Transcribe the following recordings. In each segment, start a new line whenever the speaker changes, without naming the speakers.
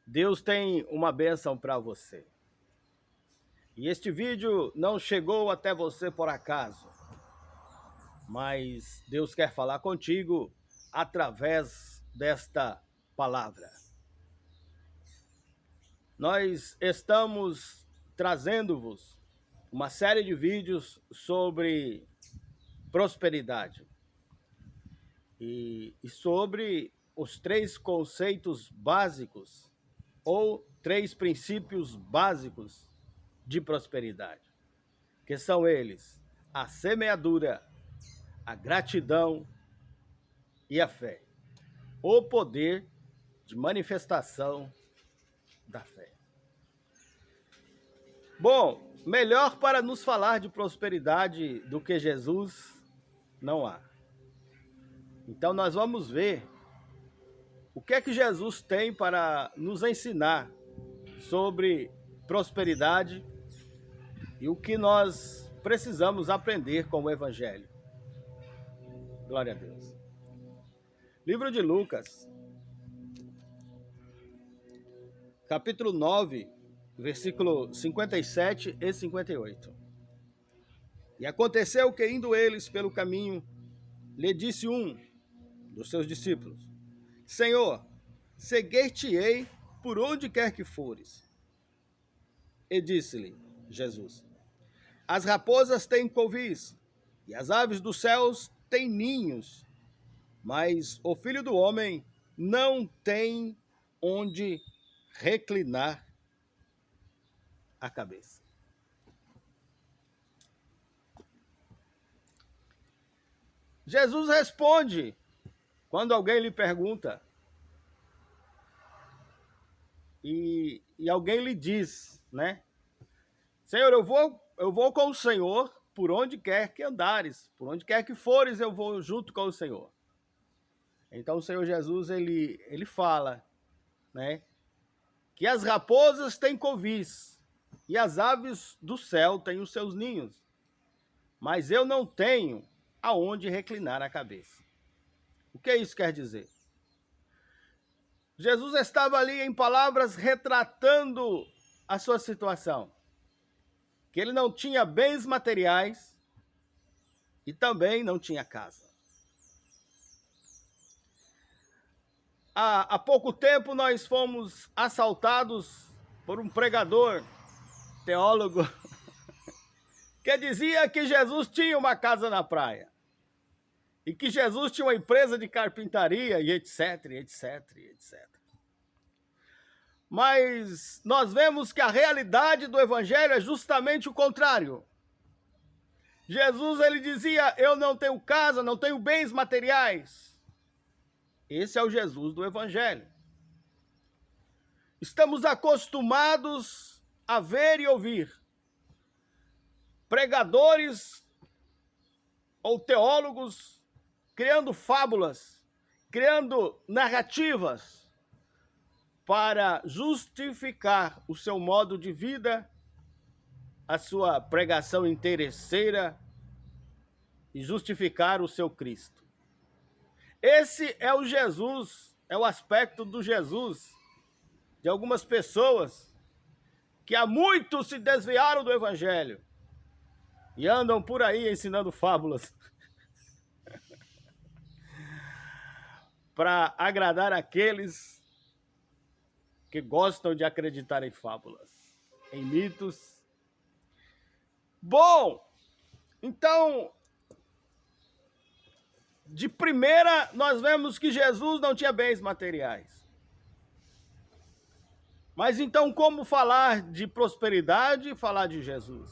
Deus tem uma bênção para você. E este vídeo não chegou até você por acaso, mas Deus quer falar contigo através desta palavra. Nós estamos trazendo-vos uma série de vídeos sobre prosperidade e sobre os 3 conceitos básicos ou 3 princípios básicos de prosperidade, que são eles: a semeadura, a gratidão e a fé. O poder de manifestação da fé. Bom, melhor para nos falar de prosperidade do que Jesus não há. Então nós vamos ver o que é que Jesus tem para nos ensinar sobre prosperidade e o que nós precisamos aprender com o Evangelho. Glória a Deus. Livro de Lucas, capítulo 9, versículo 57 e 58. E aconteceu que, indo eles pelo caminho, lhe disse um dos seus discípulos: Senhor, seguir-te-ei por onde quer que fores. E disse-lhe Jesus: As raposas têm covis, e as aves dos céus têm ninhos, mas o Filho do Homem não tem onde reclinar a cabeça. Jesus responde quando alguém lhe pergunta e alguém lhe diz, né? Senhor, eu vou com o Senhor por onde quer que andares, por onde quer que fores, eu vou junto com o Senhor. Então o Senhor Jesus, ele fala, né, que as raposas têm covis e as aves do céu têm os seus ninhos, mas eu não tenho aonde reclinar a cabeça. O que isso quer dizer? Jesus estava ali, em palavras, retratando a sua situação, que ele não tinha bens materiais e também não tinha casa. Há pouco tempo nós fomos assaltados por um pregador, teólogo, que dizia que Jesus tinha uma casa na praia e que Jesus tinha uma empresa de carpintaria e etc, etc, etc. Mas nós vemos que a realidade do Evangelho é justamente o contrário. Jesus, ele dizia: eu não tenho casa, não tenho bens materiais. Esse é o Jesus do Evangelho. Estamos acostumados a ver e ouvir pregadores ou teólogos criando fábulas, criando narrativas para justificar o seu modo de vida, a sua pregação interesseira e justificar o seu Cristo. Esse é o Jesus, é o aspecto do Jesus de algumas pessoas que há muito se desviaram do Evangelho e andam por aí ensinando fábulas para agradar aqueles que gostam de acreditar em fábulas, em mitos. Bom, então, de primeira, nós vemos que Jesus não tinha bens materiais. Mas então, como falar de prosperidade e falar de Jesus?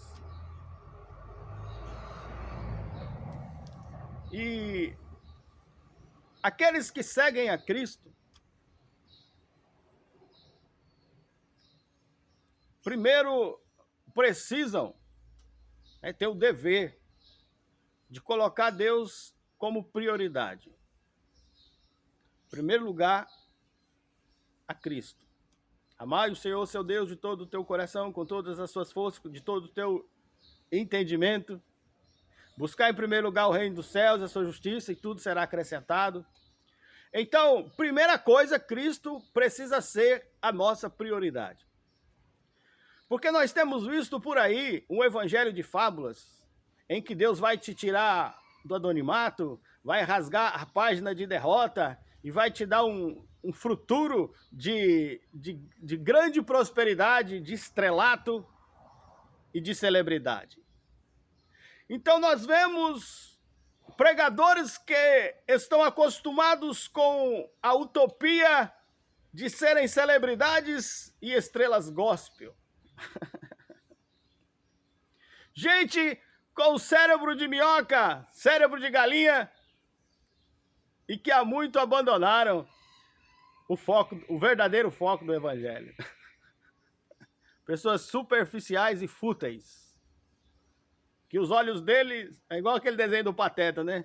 E aqueles que seguem a Cristo, primeiro precisam ter o dever de colocar Deus como prioridade. Em primeiro lugar, a Cristo. Amai o Senhor, seu Deus, de todo o teu coração, com todas as suas forças, de todo o teu entendimento. Buscar em primeiro lugar o reino dos céus, a sua justiça, e tudo será acrescentado. Então, primeira coisa, Cristo precisa ser a nossa prioridade. Porque nós temos visto por aí um evangelho de fábulas, em que Deus vai te tirar do anonimato, vai rasgar a página de derrota e vai te dar um futuro de grande prosperidade, de estrelato e de celebridade. Então nós vemos pregadores que estão acostumados com a utopia de serem celebridades e estrelas gospel. Gente com cérebro de minhoca, cérebro de galinha, e que há muito abandonaram o verdadeiro foco do evangelho. Pessoas superficiais e fúteis, que os olhos deles é igual aquele desenho do Pateta, né?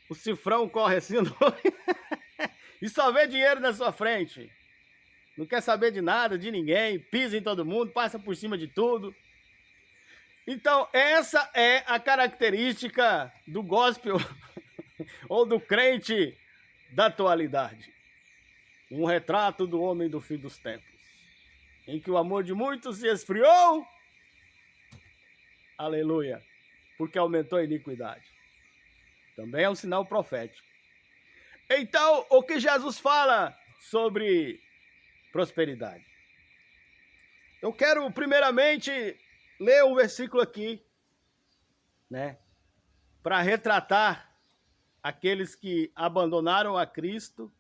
O cifrão corre assim e só vê dinheiro na sua frente. Não quer saber de nada, de ninguém, pisa em todo mundo, passa por cima de tudo. Então, essa é a característica do gospel ou do crente da atualidade. Um retrato do homem do fim dos tempos, em que o amor de muitos se esfriou, aleluia, porque aumentou a iniquidade. Também é um sinal profético. Então, o que Jesus fala sobre prosperidade? Eu quero, primeiramente, ler um versículo aqui, né, para retratar aqueles que abandonaram a Cristo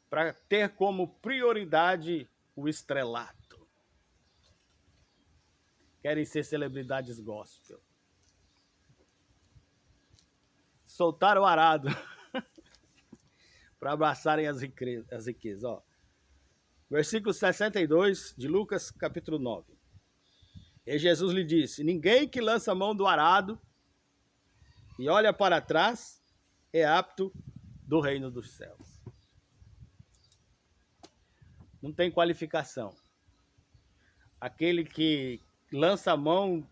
para ter como prioridade o estrelato. Querem ser celebridades gospel. Soltaram o arado para abraçarem as riquezas. Ó. Versículo 62 de Lucas, capítulo 9. E Jesus lhe disse: ninguém que lança a mão do arado e olha para trás é apto do reino dos céus. Não tem qualificação. Aquele que lança a mão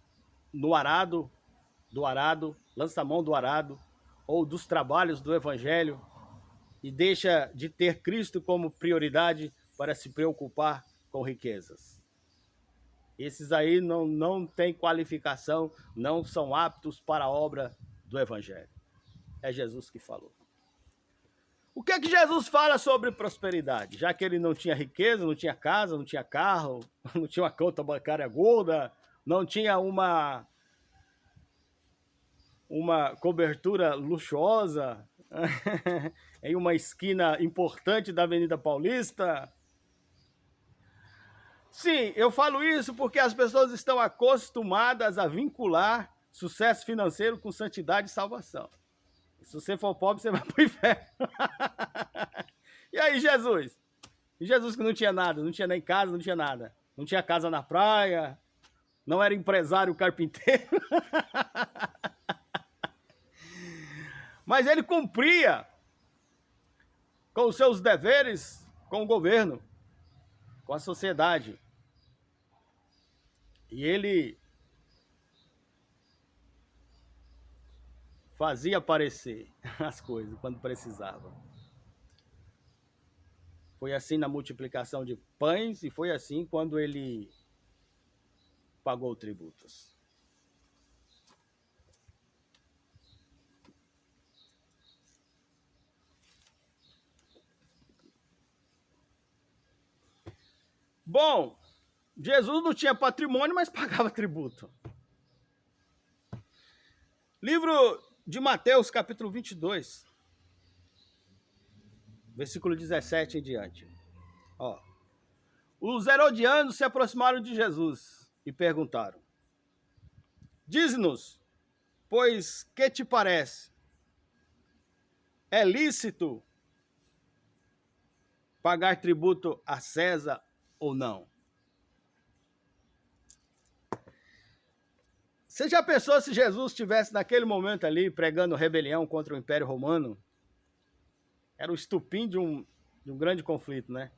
no arado, lança a mão do arado, ou dos trabalhos do evangelho, e deixa de ter Cristo como prioridade para se preocupar com riquezas. Esses aí não têm qualificação, não são aptos para a obra do evangelho. É Jesus que falou. O que é que Jesus fala sobre prosperidade? Já que ele não tinha riqueza, não tinha casa, não tinha carro, não tinha uma conta bancária gorda, não tinha uma cobertura luxuosa em uma esquina importante da Avenida Paulista. Sim, eu falo isso porque as pessoas estão acostumadas a vincular sucesso financeiro com santidade e salvação. Se você for pobre, você vai para o inferno. E aí, Jesus? E Jesus que não tinha nada, não tinha nem casa, não tinha nada. Não tinha casa na praia, não era empresário carpinteiro. Mas ele cumpria com os seus deveres com o governo, com a sociedade. E ele fazia aparecer as coisas quando precisava. Foi assim na multiplicação de pães e foi assim quando ele pagou tributos. Bom, Jesus não tinha patrimônio, mas pagava tributo. Livro de Mateus, capítulo 22, versículo 17 em diante. Ó. Os herodianos se aproximaram de Jesus e perguntaram: dize-nos, pois que te parece? É lícito pagar tributo a César ou não? Você já pensou se Jesus estivesse naquele momento ali pregando rebelião contra o Império Romano? Era o estupim de um grande conflito, né?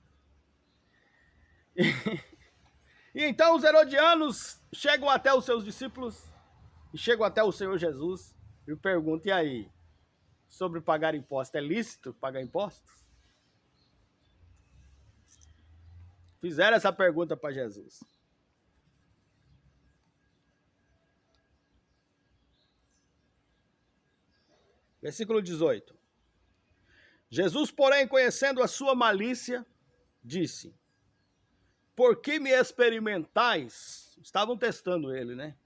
E então os herodianos chegam até os seus discípulos e chegam até o Senhor Jesus e perguntam: e aí, sobre pagar impostos, é lícito pagar impostos? Fizeram essa pergunta para Jesus. Versículo 18. Jesus, porém, conhecendo a sua malícia, disse: por que me experimentais? Estavam testando ele, né?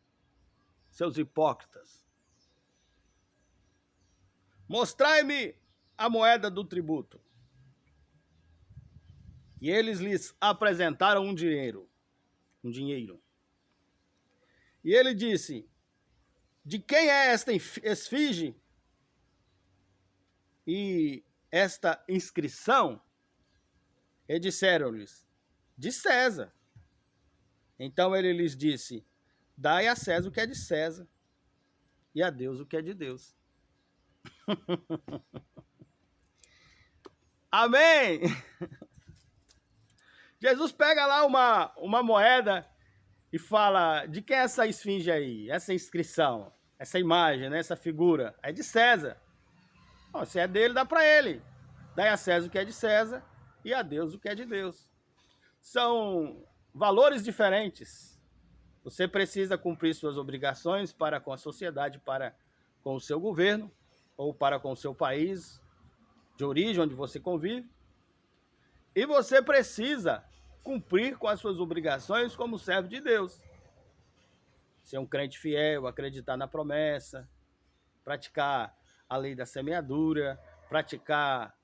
Seus hipócritas. Mostrai-me a moeda do tributo. E eles lhes apresentaram um dinheiro. E ele disse: de quem é esta esfinge e esta inscrição? E disseram-lhes: de César. Então ele lhes disse: dai a César o que é de César, e a Deus o que é de Deus. Amém! Jesus pega lá uma moeda e fala: de quem é essa esfinge aí? Essa inscrição, essa imagem, né? Essa figura? É de César. Bom, se é dele, dá para ele. Dai a César o que é de César e a Deus o que é de Deus. São valores diferentes. Você precisa cumprir suas obrigações para com a sociedade, para com o seu governo, ou para com o seu país de origem, onde você convive. E você precisa cumprir com as suas obrigações como servo de Deus. Ser um crente fiel, acreditar na promessa, praticar a lei da semeadura, praticar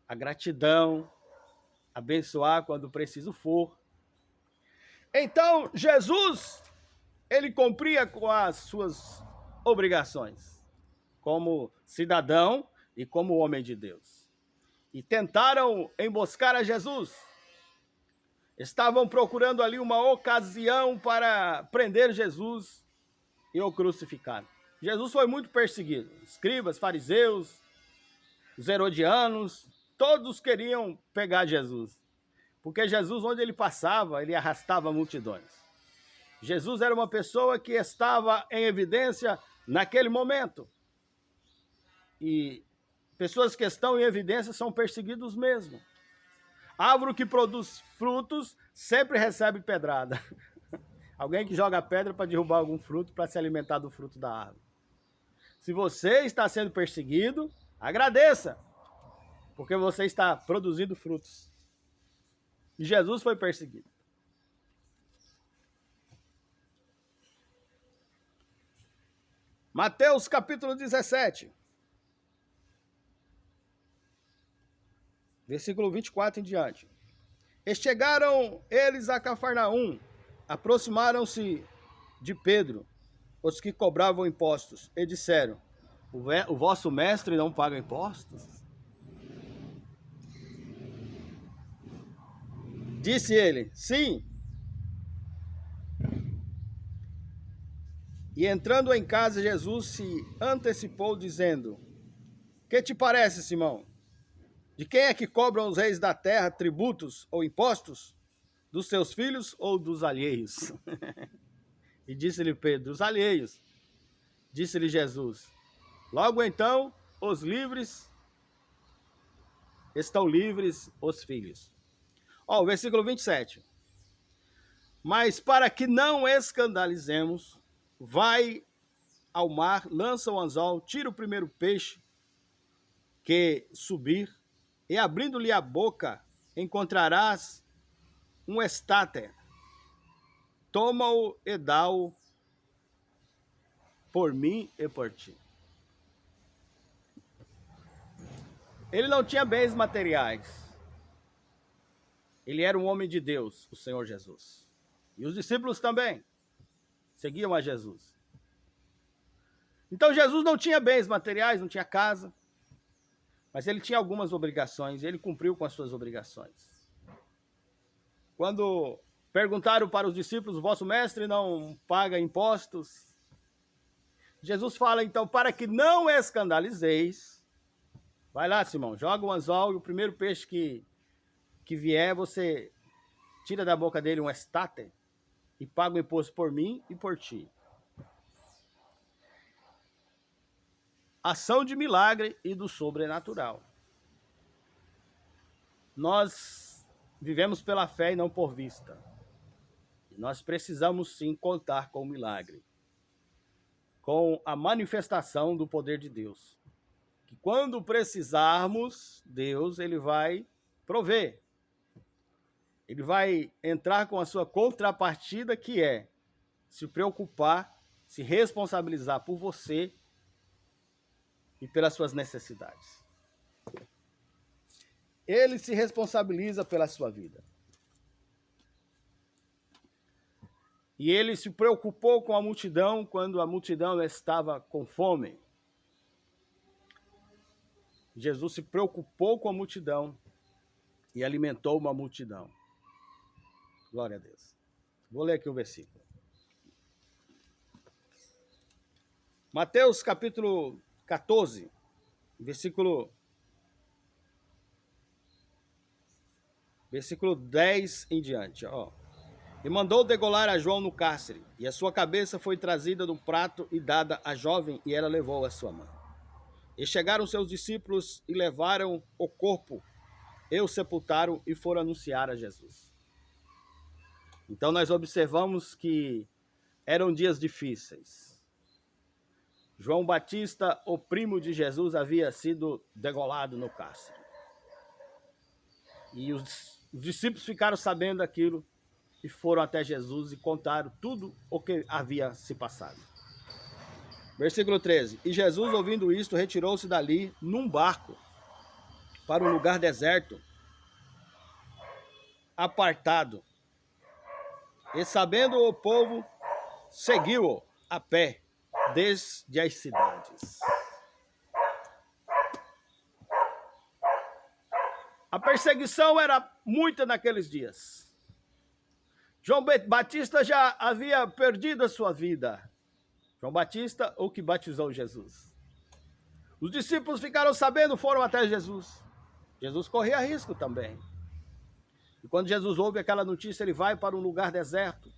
a gratidão, abençoar quando preciso for. Então, Jesus, ele cumpria com as suas obrigações como cidadão e como homem de Deus. E tentaram emboscar a Jesus. Estavam procurando ali uma ocasião para prender Jesus e o crucificar. Jesus foi muito perseguido. Escribas, fariseus, os herodianos, todos queriam pegar Jesus. Porque Jesus, onde ele passava, ele arrastava multidões. Jesus era uma pessoa que estava em evidência naquele momento. E pessoas que estão em evidência são perseguidos mesmo. Árvore que produz frutos sempre recebe pedrada. Alguém que joga pedra para derrubar algum fruto, para se alimentar do fruto da árvore. Se você está sendo perseguido, agradeça, porque você está produzindo frutos. E Jesus foi perseguido. Mateus capítulo 17. Versículo 24 em diante. E chegaram eles a Cafarnaum, aproximaram-se de Pedro, os que cobravam impostos, e disseram: o vosso mestre não paga impostos? Disse ele: sim. E entrando em casa, Jesus se antecipou, dizendo: que te parece, Simão? De quem é que cobram os reis da terra tributos ou impostos? Dos seus filhos ou dos alheios? E disse-lhe Pedro: dos alheios. Disse-lhe Jesus: logo então, os livres estão livres os filhos. Ó, o versículo 27. Mas para que não escandalizemos, vai ao mar, lança o anzol, tira o primeiro peixe que subir, e abrindo-lhe a boca, encontrarás um estáter. Toma-o e dá-o por mim e por ti. Ele não tinha bens materiais. Ele era um homem de Deus, o Senhor Jesus. E os discípulos também seguiam a Jesus. Então Jesus não tinha bens materiais, não tinha casa, mas ele tinha algumas obrigações, e ele cumpriu com as suas obrigações. Quando perguntaram para os discípulos: vosso mestre não paga impostos? Jesus fala então: para que não escandalizeis, vai lá, Simão, joga o anzol, e o primeiro peixe que vier, você tira da boca dele um estáter e paga o imposto por mim e por ti. Ação de milagre e do sobrenatural. Nós vivemos pela fé e não por vista. E nós precisamos sim contar com o milagre, com a manifestação do poder de Deus. Que quando precisarmos, Deus ele vai prover. Ele vai entrar com a sua contrapartida, que é se preocupar, se responsabilizar por você e pelas suas necessidades. Ele se responsabiliza pela sua vida. E ele se preocupou com a multidão quando a multidão estava com fome. Jesus se preocupou com a multidão e alimentou uma multidão. Glória a Deus. Vou ler aqui o versículo. Mateus capítulo 14, versículo 10 em diante. Ó. E mandou degolar a João no cárcere, e a sua cabeça foi trazida no prato e dada à jovem, e ela levou a sua mãe. E chegaram seus discípulos e levaram o corpo, e o sepultaram e foram anunciar a Jesus. Então nós observamos que eram dias difíceis. João Batista, o primo de Jesus, havia sido degolado no cárcere. E os discípulos ficaram sabendo daquilo e foram até Jesus e contaram tudo o que havia se passado. Versículo 13. E Jesus, ouvindo isto, retirou-se dali num barco para um lugar deserto, apartado. E sabendo o povo, seguiu-o a pé desde as cidades. A perseguição era muita naqueles dias. João Batista já havia perdido a sua vida. João Batista, o que batizou Jesus. Os discípulos ficaram sabendo, foram até Jesus. Jesus corria risco também. E quando Jesus ouve aquela notícia, ele vai para um lugar deserto,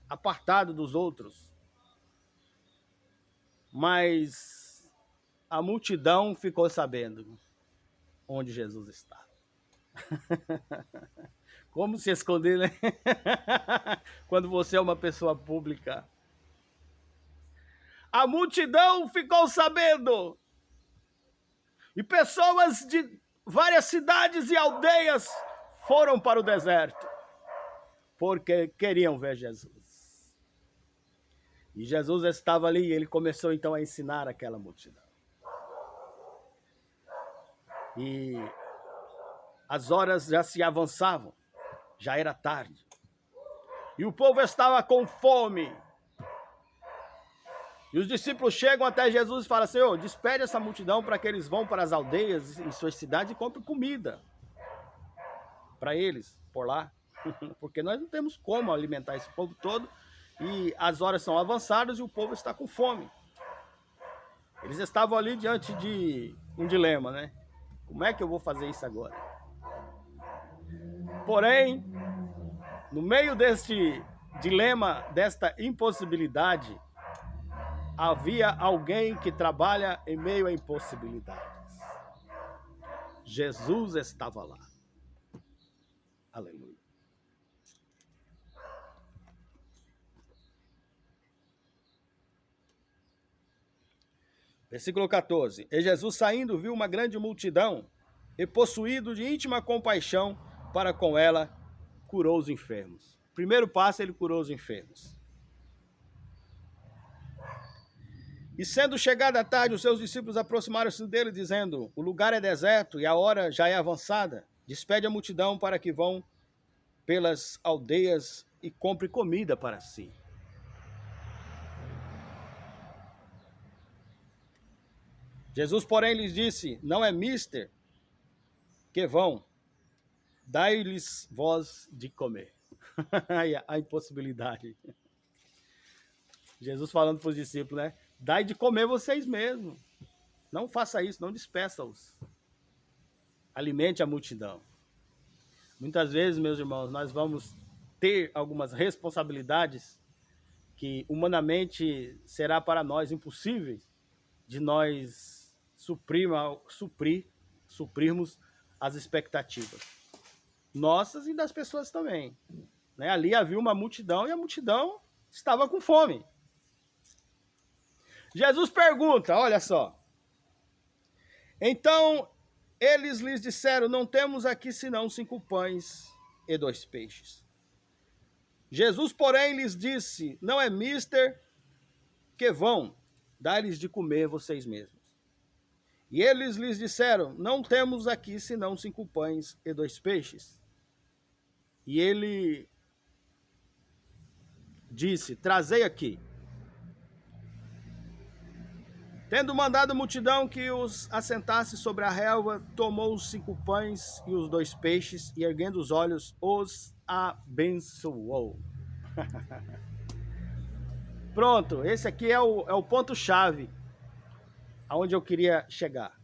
apartado dos outros. Mas a multidão ficou sabendo onde Jesus estava. Como se esconder, né? Quando você é uma pessoa pública. A multidão ficou sabendo. E pessoas de várias cidades e aldeias foram para o deserto, porque queriam ver Jesus. E Jesus estava ali e ele começou então a ensinar aquela multidão. E as horas já se avançavam, já era tarde. E o povo estava com fome. E os discípulos chegam até Jesus e falam: Senhor, despede essa multidão para que eles vão para as aldeias em suas cidades e comprem comida para eles por lá. Porque nós não temos como alimentar esse povo todo e as horas são avançadas e o povo está com fome. Eles estavam ali diante de um dilema, né? Como é que eu vou fazer isso agora? Porém, no meio deste dilema, desta impossibilidade, havia alguém que trabalha em meio a impossibilidades. Jesus estava lá. Aleluia. Versículo 14. E Jesus saindo viu uma grande multidão e possuído de íntima compaixão para com ela, curou os enfermos. Primeiro passo, ele curou os enfermos. E sendo chegada a tarde, os seus discípulos aproximaram-se dele, dizendo: o lugar é deserto e a hora já é avançada. Despede a multidão para que vão pelas aldeias e compre comida para si. Jesus, porém, lhes disse: não é mister que vão, dai-lhes vós de comer. A impossibilidade. Jesus falando para os discípulos, né? Dai de comer vocês mesmos. Não faça isso, não despeça-os. Alimente a multidão. Muitas vezes, meus irmãos, nós vamos ter algumas responsabilidades que humanamente será para nós impossíveis de nós suprirmos as expectativas. nossas e das pessoas também. Né? Ali havia uma multidão e a multidão estava com fome. Jesus pergunta, olha só. Então, eles lhes disseram, não temos aqui senão 5 pães e 2 peixes. Jesus, porém, lhes disse, não é mister que vão dar-lhes de comer vocês mesmos. E eles lhes disseram, não temos aqui senão 5 pães e 2 peixes. E ele disse, trazei aqui. Tendo mandado a multidão que os assentasse sobre a relva, tomou os 5 pães e os 2 peixes, e erguendo os olhos, os abençoou. Pronto, esse aqui é o ponto-chave, aonde eu queria chegar.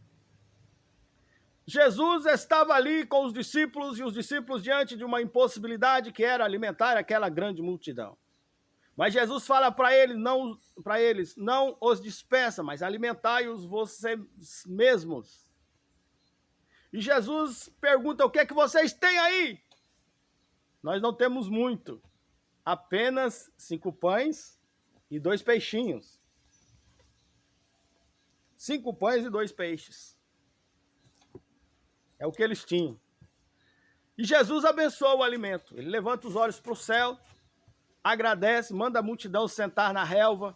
Jesus estava ali com os discípulos, e os discípulos diante de uma impossibilidade que era alimentar aquela grande multidão. Mas Jesus fala para eles, não os despeça, mas alimentai-os vocês mesmos. E Jesus pergunta, o que é que vocês têm aí? Nós não temos muito, apenas 5 pães e 2 peixinhos. 5 pães e 2 peixes. É o que eles tinham. E Jesus abençoa o alimento. Ele levanta os olhos para o céu, agradece, manda a multidão sentar na relva.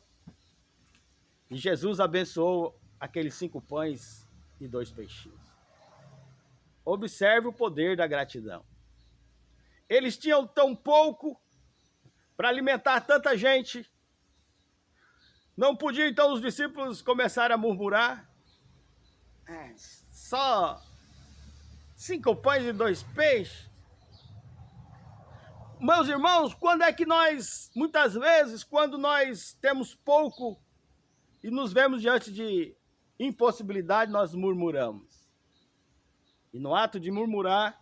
E Jesus abençoou aqueles 5 pães e 2 peixinhos. Observe o poder da gratidão. Eles tinham tão pouco para alimentar tanta gente. Não podiam então os discípulos começarem a murmurar? Só 5 pães e 2 peixes? Meus irmãos, quando é que nós, muitas vezes, quando nós temos pouco e nos vemos diante de impossibilidade, nós murmuramos. E no ato de murmurar,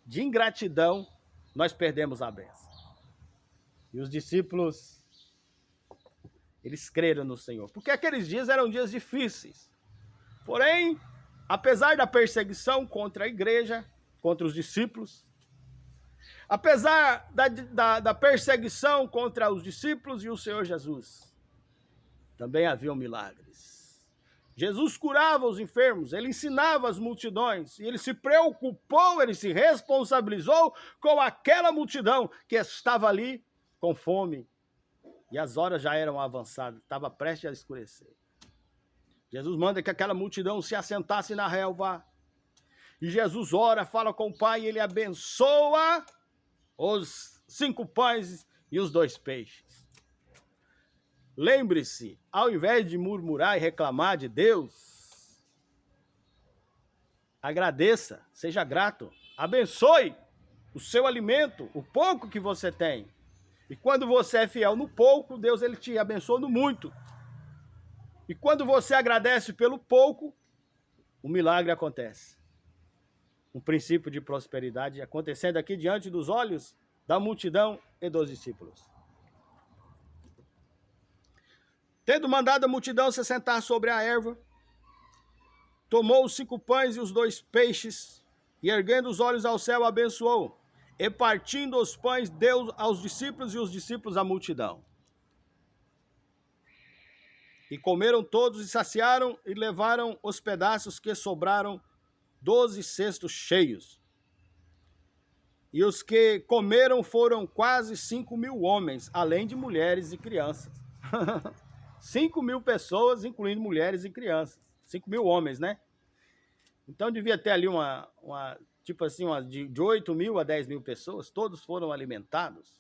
de ingratidão, nós perdemos a bênção. E os discípulos, eles creram no Senhor. Porque aqueles dias eram dias difíceis. Porém, apesar da perseguição contra a igreja, contra os discípulos, apesar da perseguição contra os discípulos e o Senhor Jesus, também haviam milagres. Jesus curava os enfermos, ele ensinava as multidões, e ele se preocupou, ele se responsabilizou com aquela multidão que estava ali com fome, e as horas já eram avançadas, estava prestes a escurecer. Jesus manda que aquela multidão se assentasse na relva, e Jesus ora, fala com o Pai, e ele abençoa os 5 pães e os 2 peixes. Lembre-se, ao invés de murmurar e reclamar de Deus, agradeça, seja grato, abençoe o seu alimento, o pouco que você tem. E quando você é fiel no pouco, Deus ele te abençoa no muito. E quando você agradece pelo pouco, o milagre acontece. Um princípio de prosperidade acontecendo aqui diante dos olhos da multidão e dos discípulos. Tendo mandado a multidão se sentar sobre a erva, tomou os 5 pães e os 2 peixes, e erguendo os olhos ao céu, abençoou, e partindo os pães, deu aos discípulos, e os discípulos à multidão. E comeram todos e saciaram, e levaram os pedaços que sobraram, 12 cestos cheios. E os que comeram foram quase 5.000 homens, além de mulheres e crianças. 5.000 pessoas, incluindo mulheres e crianças. 5.000 homens, né? Então devia ter ali tipo assim, de 8.000 a 10.000 pessoas, todos foram alimentados.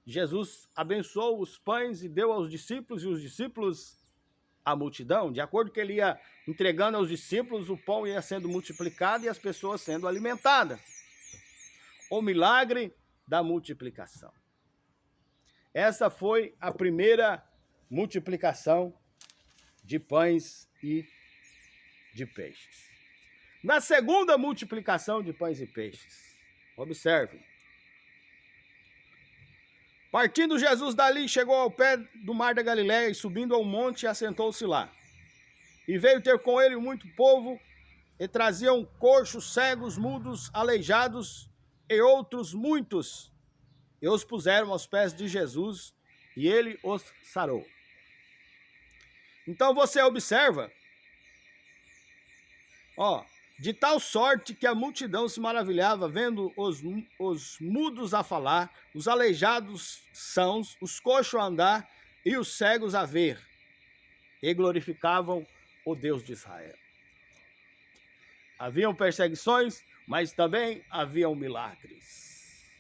Jesus abençoou os pães e deu aos discípulos, e os discípulos à multidão. De acordo com que ele ia entregando aos discípulos, o pão ia sendo multiplicado e as pessoas sendo alimentadas. O milagre da multiplicação. Essa foi a primeira multiplicação de pães e de peixes. Na segunda multiplicação de pães e peixes, observe. Partindo Jesus dali, chegou ao pé do mar da Galileia e subindo ao monte, assentou-se lá. E veio ter com ele muito povo, e traziam coxos, cegos, mudos, aleijados, e outros muitos, e os puseram aos pés de Jesus, e ele os sarou. Então você observa, de tal sorte que a multidão se maravilhava vendo os mudos a falar, os aleijados sãos, os coxos a andar e os cegos a ver, e glorificavam o Deus de Israel. Haviam perseguições, mas também haviam milagres.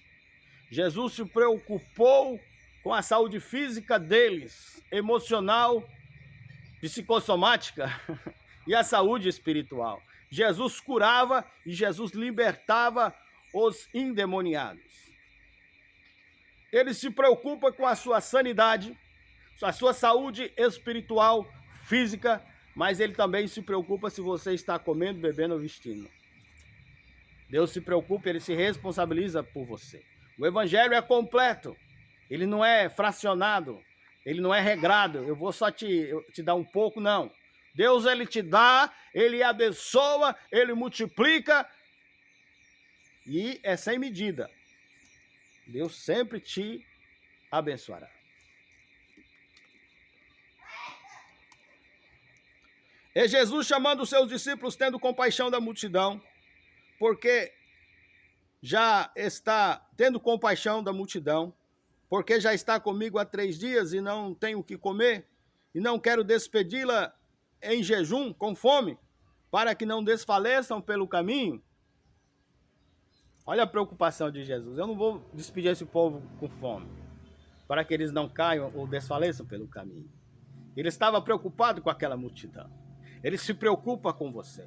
Jesus se preocupou com a saúde física deles, emocional, psicossomática e a saúde espiritual. Jesus curava e Jesus libertava os endemoniados. Ele se preocupa com a sua sanidade, a sua saúde espiritual, física, mas ele também se preocupa se você está comendo, bebendo ou vestindo. Deus se preocupa, ele se responsabiliza por você. O evangelho é completo, ele não é fracionado, ele não é regrado, eu vou só te dar um pouco, não. Deus, ele te dá, ele abençoa, ele multiplica e é sem medida. Deus sempre te abençoará. E Jesus, chamando os seus discípulos, tendo compaixão da multidão, porque já está tendo compaixão da multidão, porque já está comigo há 3 dias e não tenho o que comer, e não quero despedi-la em jejum, com fome, para que não desfaleçam pelo caminho. Olha a preocupação de Jesus. Eu não vou despedir esse povo com fome, para que eles não caiam ou desfaleçam pelo caminho. Ele estava preocupado com aquela multidão. Ele se preocupa com você.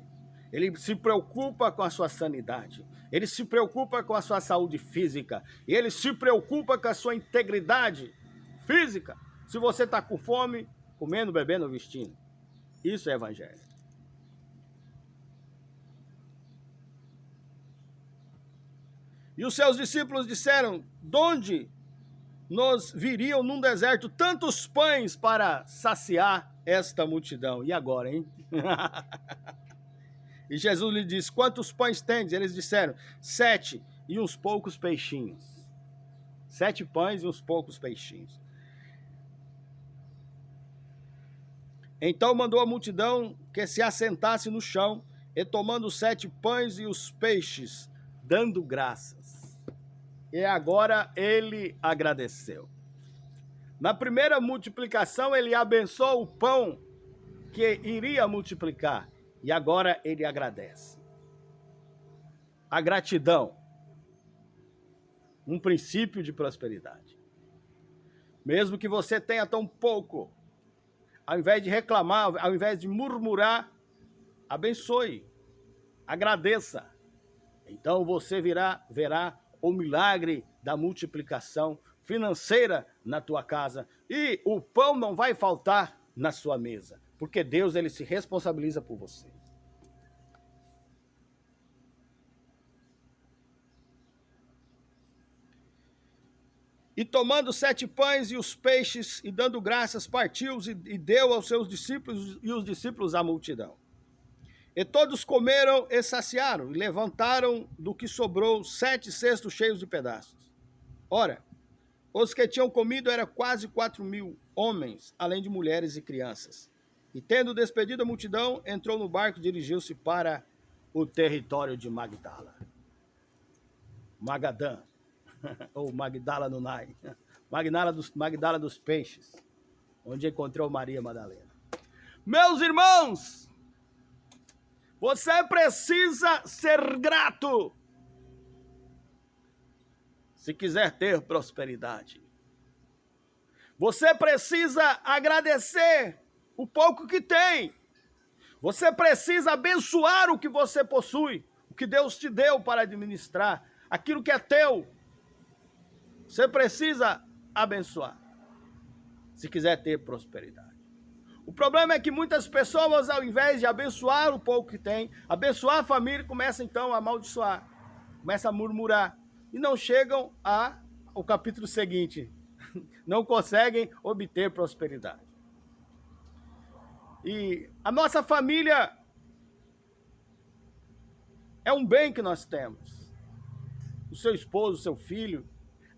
Ele se preocupa com a sua sanidade. Ele se preocupa com a sua saúde física. E ele se preocupa com a sua integridade física. Se você está com fome, comendo, bebendo ou vestindo. Isso é evangelho. E os seus discípulos disseram: de onde nos viriam num deserto tantos pães para saciar esta multidão? E agora, hein? E Jesus lhe disse: quantos pães tendes? Eles disseram: 7 e uns poucos peixinhos. 7 pães e uns poucos peixinhos. Então mandou a multidão que se assentasse no chão, e tomando os 7 pães e os peixes, dando graças. E agora ele agradeceu. Na primeira multiplicação, ele abençoou o pão que iria multiplicar. E agora ele agradece. A gratidão, um princípio de prosperidade. Mesmo que você tenha tão pouco, ao invés de reclamar, ao invés de murmurar, abençoe, agradeça. Então você verá o milagre da multiplicação financeira na tua casa e o pão não vai faltar na sua mesa, porque Deus, ele se responsabiliza por você. E tomando 7 pães e os peixes, e dando graças, partiu-os e deu aos seus discípulos, e os discípulos à multidão. E todos comeram e saciaram, e levantaram do que sobrou 7 cestos cheios de pedaços. Ora, os que tinham comido eram quase 4.000 homens, além de mulheres e crianças. E tendo despedido a multidão, entrou no barco e dirigiu-se para o território de Magdala. Magadã, ou Magdala no Nai. Magdala dos peixes, onde encontrou Maria Madalena. Meus irmãos, você precisa ser grato se quiser ter prosperidade. Você precisa agradecer o pouco que tem. Você precisa abençoar o que você possui, o que Deus te deu para administrar, aquilo que é teu. Você precisa abençoar se quiser ter prosperidade. O problema é que muitas pessoas, ao invés de abençoar o pouco que tem, abençoar a família, começam então a amaldiçoar, começam a murmurar e não chegam ao capítulo seguinte, não conseguem obter prosperidade. E a nossa família é um bem que nós temos. o seu esposo, o seu filho.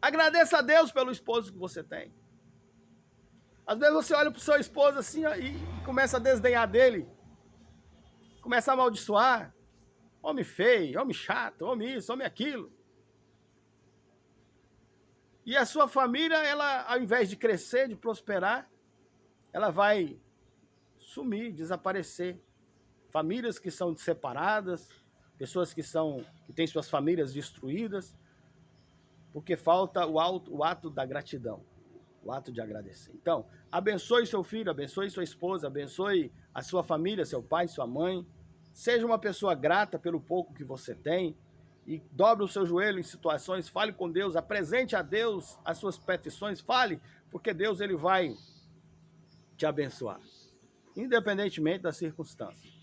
Agradeça a Deus pelo esposo que você tem. Às vezes você olha para o seu esposo assim ó, e começa a desdenhar dele. Começa a amaldiçoar. Homem feio, homem chato, homem isso, homem aquilo. E a sua família, ela, ao invés de crescer, de prosperar, ela vai sumir, desaparecer. Famílias que são separadas, pessoas que têm suas famílias destruídas, porque falta o ato da gratidão, o ato de agradecer. Então, abençoe seu filho, abençoe sua esposa, abençoe a sua família, seu pai, sua mãe. Seja uma pessoa grata pelo pouco que você tem e dobre o seu joelho em situações, fale com Deus, apresente a Deus as suas petições, fale, porque Deus ele vai te abençoar, independentemente das circunstâncias.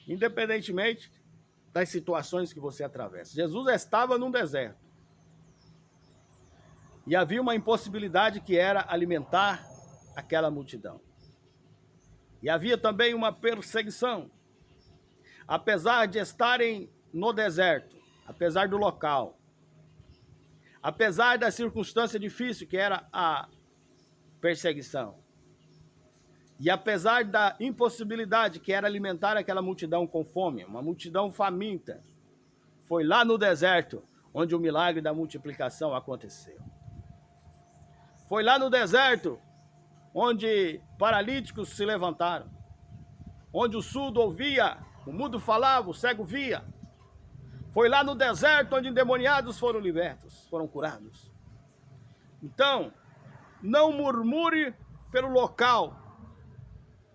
Independentemente das situações que você atravessa. Jesus estava num deserto. E havia uma impossibilidade que era alimentar aquela multidão. E havia também uma perseguição. Apesar de estarem no deserto, apesar do local, apesar da circunstância difícil que era a perseguição, e apesar da impossibilidade que era alimentar aquela multidão com fome, uma multidão faminta, foi lá no deserto onde o milagre da multiplicação aconteceu. Foi lá no deserto onde paralíticos se levantaram, onde o surdo ouvia, o mudo falava, o cego via. Foi lá no deserto onde endemoniados foram libertos, foram curados. Então, não murmure pelo local.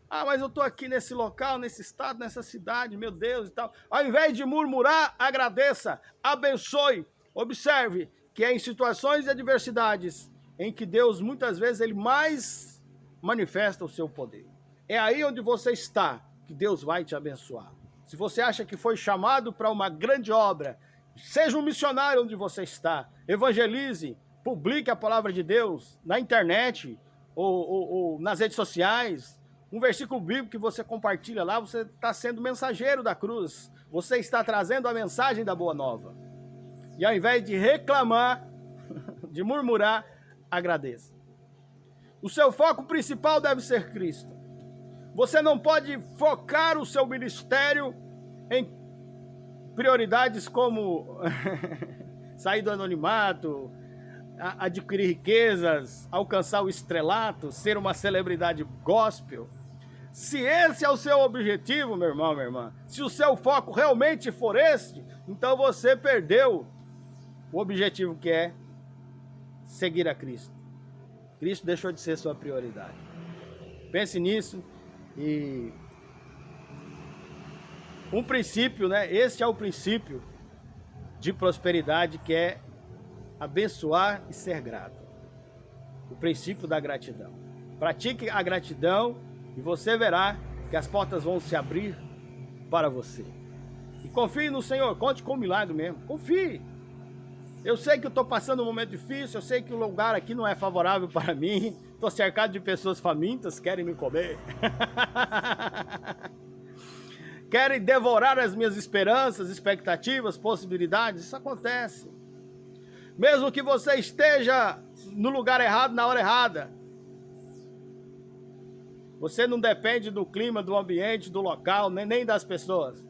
Ah, mas eu estou aqui nesse local, nesse estado, nessa cidade, meu Deus e tal. Ao invés de murmurar, agradeça, abençoe. Observe que é em situações de adversidades em que Deus, muitas vezes, ele mais manifesta o seu poder. É aí onde você está que Deus vai te abençoar. Se você acha que foi chamado para uma grande obra, seja um missionário onde você está, evangelize, publique a palavra de Deus na internet ou nas redes sociais. Um versículo bíblico que você compartilha lá, você está sendo mensageiro da cruz. Você está trazendo a mensagem da boa nova. E ao invés de reclamar, de murmurar, agradeça. O seu foco principal deve ser Cristo. Você não pode focar o seu ministério em prioridades como sair do anonimato, adquirir riquezas, alcançar o estrelato, ser uma celebridade gospel. Se esse é o seu objetivo, meu irmão, minha irmã, se o seu foco realmente for esse, então você perdeu o objetivo que é seguir a Cristo. Cristo deixou de ser sua prioridade. Pense nisso e um princípio, né? Este é o princípio de prosperidade, que é abençoar e ser grato. O princípio da gratidão. Pratique a gratidão e você verá que as portas vão se abrir para você. E confie no Senhor, conte com o milagre mesmo. Confie. Eu sei que eu estou passando um momento difícil, eu sei que o lugar aqui não é favorável para mim. Estou cercado de pessoas famintas, querem me comer. Querem devorar as minhas esperanças, expectativas, possibilidades. Isso acontece. Mesmo que você esteja no lugar errado, na hora errada. Você não depende do clima, do ambiente, do local, nem das pessoas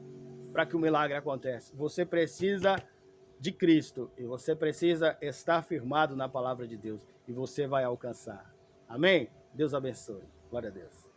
para que o milagre aconteça. Você precisa de Cristo e você precisa estar firmado na palavra de Deus e você vai alcançar. Amém? Deus abençoe. Glória a Deus.